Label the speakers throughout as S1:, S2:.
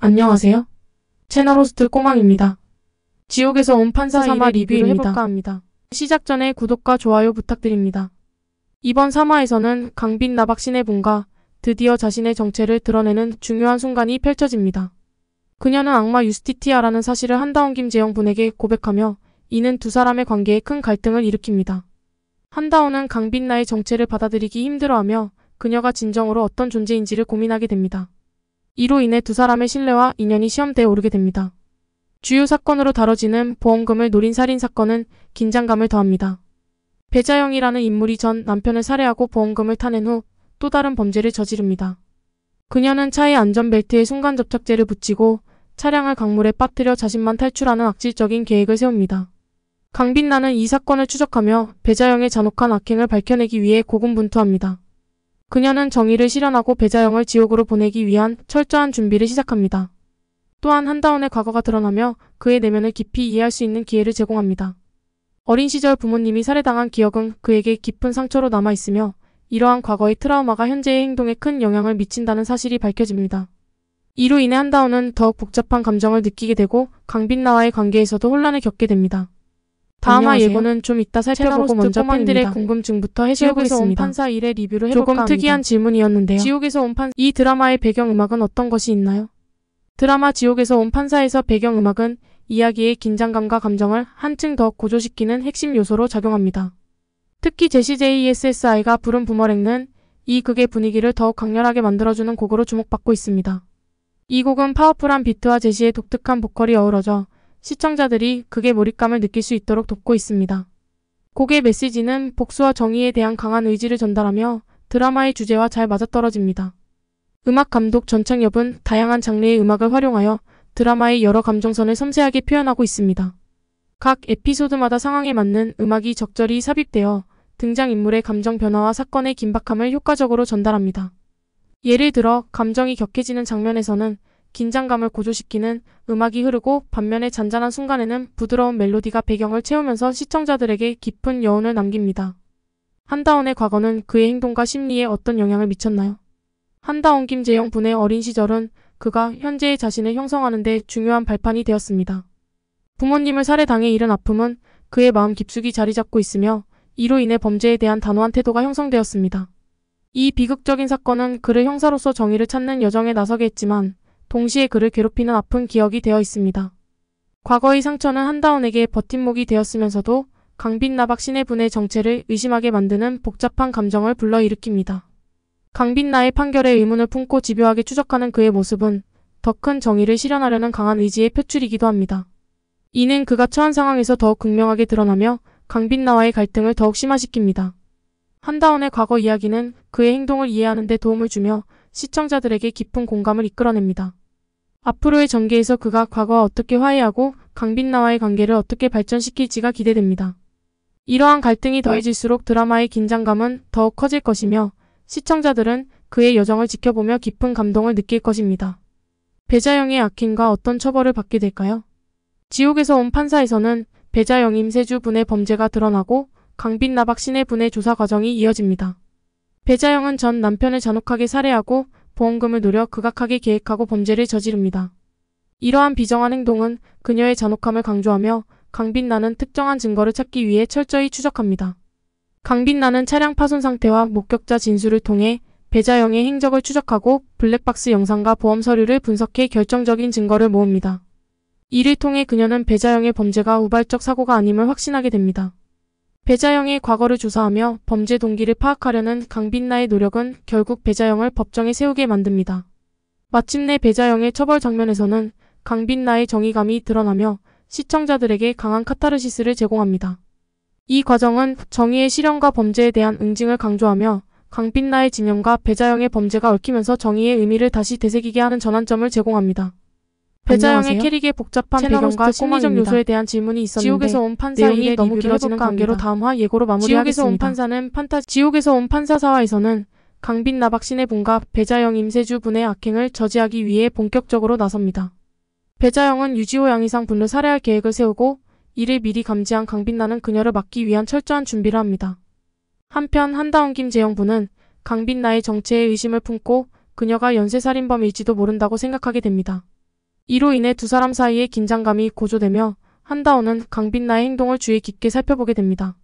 S1: 안녕하세요. 채널 호스트 꼬망입니다. 지옥에서 온 판사 3화 리뷰를 해볼까 합니다. 시작 전에 구독과 좋아요 부탁드립니다. 이번 3화에서는 강빈 나박 신해분과 드디어 자신의 정체를 드러내는 중요한 순간이 펼쳐집니다. 그녀는 악마 유스티티아라는 사실을 한다운 김재영 분에게 고백하며 이는 두 사람의 관계에 큰 갈등을 일으킵니다. 한다운은 강빈나의 정체를 받아들이기 힘들어하며 그녀가 진정으로 어떤 존재인지를 고민하게 됩니다. 이로 인해 두 사람의 신뢰와 인연이 시험대에 오르게 됩니다. 주요 사건으로 다뤄지는 보험금을 노린 살인 사건은 긴장감을 더합니다. 배자영이라는 인물이 전 남편을 살해하고 보험금을 타낸 후 또 다른 범죄를 저지릅니다. 그녀는 차에 안전벨트에 순간접착제를 붙이고 차량을 강물에 빠뜨려 자신만 탈출하는 악질적인 계획을 세웁니다. 강빈나는 이 사건을 추적하며 배자영의 잔혹한 악행을 밝혀내기 위해 고군분투합니다. 그녀는 정의를 실현하고 배자영을 지옥으로 보내기 위한 철저한 준비를 시작합니다. 또한 한다운의 과거가 드러나며 그의 내면을 깊이 이해할 수 있는 기회를 제공합니다. 어린 시절 부모님이 살해당한 기억은 그에게 깊은 상처로 남아있으며 이러한 과거의 트라우마가 현재의 행동에 큰 영향을 미친다는 사실이 밝혀집니다. 이로 인해 한다운은 더욱 복잡한 감정을 느끼게 되고 강빈나와의 관계에서도 혼란을 겪게 됩니다. 다음화 예고는 좀 이따 살펴보고 먼저 팬들의 궁금증부터 해소해보겠습니다. 판사 1의 리뷰를 해볼까 조금 특이한 질문이었는데요. 지옥에서 온 판사 이 드라마의 배경음악은 어떤 것이 있나요? 드라마 지옥에서 온 판사에서 배경음악은 이야기의 긴장감과 감정을 한층 더 고조시키는 핵심 요소로 작용합니다. 특히 제시 JSSI가 부른 부머랭는 이 극의 분위기를 더욱 강렬하게 만들어주는 곡으로 주목받고 있습니다. 이 곡은 파워풀한 비트와 제시의 독특한 보컬이 어우러져 시청자들이 극의 몰입감을 느낄 수 있도록 돕고 있습니다. 곡의 메시지는 복수와 정의에 대한 강한 의지를 전달하며 드라마의 주제와 잘 맞아떨어집니다. 음악 감독 전창엽은 다양한 장르의 음악을 활용하여 드라마의 여러 감정선을 섬세하게 표현하고 있습니다. 각 에피소드마다 상황에 맞는 음악이 적절히 삽입되어 등장인물의 감정 변화와 사건의 긴박함을 효과적으로 전달합니다. 예를 들어 감정이 격해지는 장면에서는 긴장감을 고조시키는 음악이 흐르고 반면에 잔잔한 순간에는 부드러운 멜로디가 배경을 채우면서 시청자들에게 깊은 여운을 남깁니다. 한다운의 과거는 그의 행동과 심리에 어떤 영향을 미쳤나요? 한다운 김재영 분의 어린 시절은 그가 현재의 자신을 형성하는 데 중요한 발판이 되었습니다. 부모님을 살해당해 잃은 아픔은 그의 마음 깊숙이 자리 잡고 있으며 이로 인해 범죄에 대한 단호한 태도가 형성되었습니다. 이 비극적인 사건은 그를 형사로서 정의를 찾는 여정에 나서게 했지만 동시에 그를 괴롭히는 아픈 기억이 되어 있습니다. 과거의 상처는 한다운에게 버팀목이 되었으면서도 강빈나박 신해분의 정체를 의심하게 만드는 복잡한 감정을 불러일으킵니다. 강빈나의 판결에 의문을 품고 집요하게 추적하는 그의 모습은 더 큰 정의를 실현하려는 강한 의지의 표출이기도 합니다. 이는 그가 처한 상황에서 더욱 극명하게 드러나며 강빈나와의 갈등을 더욱 심화시킵니다. 한다운의 과거 이야기는 그의 행동을 이해하는 데 도움을 주며 시청자들에게 깊은 공감을 이끌어냅니다. 앞으로의 전개에서 그가 과거와 어떻게 화해하고 강빈나와의 관계를 어떻게 발전시킬지가 기대됩니다. 이러한 갈등이 더해질수록 드라마의 긴장감은 더욱 커질 것이며 시청자들은 그의 여정을 지켜보며 깊은 감동을 느낄 것입니다. 배자영의 악행과 어떤 처벌을 받게 될까요? 지옥에서 온 판사에서는 배자영 임세주 분의 범죄가 드러나고 강빈나박 신해분의 조사 과정이 이어집니다. 배자영은 전 남편을 잔혹하게 살해하고 보험금을 노려 극악하게 계획하고 범죄를 저지릅니다. 이러한 비정한 행동은 그녀의 잔혹함을 강조하며 강빈나는 특정한 증거를 찾기 위해 철저히 추적합니다. 강빈나는 차량 파손 상태와 목격자 진술을 통해 배자영의 행적을 추적하고 블랙박스 영상과 보험 서류를 분석해 결정적인 증거를 모읍니다. 이를 통해 그녀는 배자영의 범죄가 우발적 사고가 아님을 확신하게 됩니다. 배자영의 과거를 조사하며 범죄 동기를 파악하려는 강빈나의 노력은 결국 배자영을 법정에 세우게 만듭니다. 마침내 배자영의 처벌 장면에서는 강빈나의 정의감이 드러나며 시청자들에게 강한 카타르시스를 제공합니다. 이 과정은 정의의 실현과 범죄에 대한 응징을 강조하며 강빈나의 진영과 배자영의 범죄가 얽히면서 정의의 의미를 다시 되새기게 하는 전환점을 제공합니다. 배자영의 캐릭의 복잡한 배경과 심리적 요소에 대한 질문이 있었는데 지옥에서 온 판사 내용이 너무 길어지는 관계로 다음화 예고로 마무리하겠습니다. 지옥에서 온 판사 4화에서는 강빈나박 신해분과 배자영 임세주 분의 악행을 저지하기 위해 본격적으로 나섭니다. 배자영은 유지호 양이상 분을 살해할 계획을 세우고 이를 미리 감지한 강빈나는 그녀를 막기 위한 철저한 준비를 합니다. 한편 한다운 김재영 분은 강빈나의 정체에 의심을 품고 그녀가 연쇄살인범일지도 모른다고 생각하게 됩니다. 이로 인해 두 사람 사이의 긴장감이 고조되며 한다오는 강빛나의 행동을 주의 깊게 살펴보게 됩니다.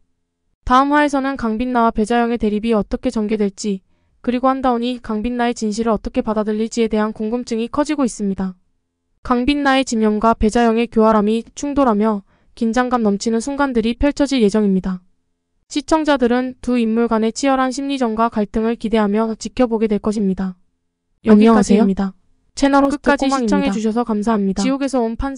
S1: 다음 화에서는 강빛나와 배자영의 대립이 어떻게 전개될지, 그리고 한다온이 강빛나의 진실을 어떻게 받아들일지에 대한 궁금증이 커지고 있습니다. 강빛나의 지명과 배자영의 교활함이 충돌하며 긴장감 넘치는 순간들이 펼쳐질 예정입니다. 시청자들은 두 인물 간의 치열한 심리전과 갈등을 기대하며 지켜보게 될 것입니다. 여기까지입니다. 채널 호스트 끝까지 시청해주셔서 감사합니다. 지옥에서 온 판사